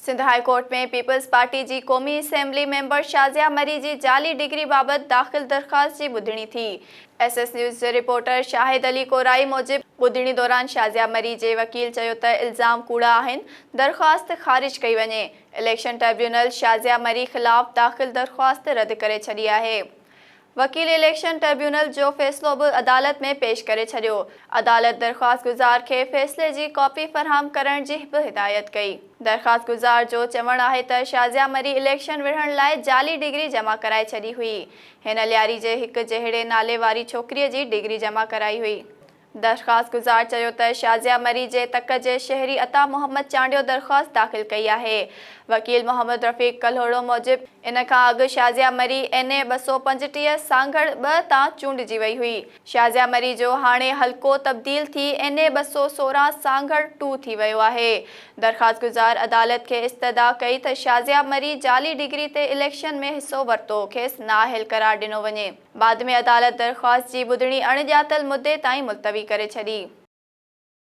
Sindh high court में peoples party जी क़ौमी assembly member Shazia मरी जी जाली डिग्री बाबत दाख़िल दरख़्वास्त जी ॿुधणी थी। SS न्यूज़ जे रिपोर्टर शाहिद अली कोराई मूजिब ॿुधणी दौरान शाज़िया मरी जे वकील चयो त इल्ज़ाम कूड़ा आहिनि, दरख़्वास्त ख़ारिज कई वञे। इलेक्शन ट्रिब्यूनल शाज़िया मरी ख़िलाफ़ दाख़िल दरख़्वास्त रद्द करे छॾी आहे। वकील इलेक्शन ट्रिब्यूनल जो फ़ैसिलो भी अदालत में पेश करे छॾियो। अदालत दरख़्वास्त गुज़ार के फ़ैसिले की कॉपी फ़राहम करण जी भी हिदायत कई। दरख़्वास्त गुज़ार जो चवणु आहे त शाज़िया मरी इलेक्शन विढ़ण लाइ जाली डिग्री जमा कराए छॾी हुई। हिन लियारी जे हिक जहिड़े नाले वारी छोकिरीअ जी डिग्री जमा कराई हुई। दरख़्वास्त गुज़ार चयो त शाज़िया मरी जे तक जे शहरी अता मोहम्मद चांडियो दरख़्वास्त दाख़िल कई आहे। वकील मोहम्मद रफ़ीक कल्होड़ो मूजिब इन खां अॻु शाज़िया मरी NA 235 सांगड़ 2 तां चूंडिजी वई हुई। शाज़िया मरी जो हाणे हल्को तब्दील थी NA 216 सांगड़ 2 थी वियो आहे। दरख़्वास्त गुज़ार अदालत के इस्तदा कई त शाज़िया मरी जाली डिग्री ते इलेक्शन में हिस्सो वरितो खेसि नाअहल करार ॾिनो वञे। बाद में अदालत दरख़्वास्त जी ॿुधणी अणॼातल मुद्दे ताईं मुलतवी करे छॾी।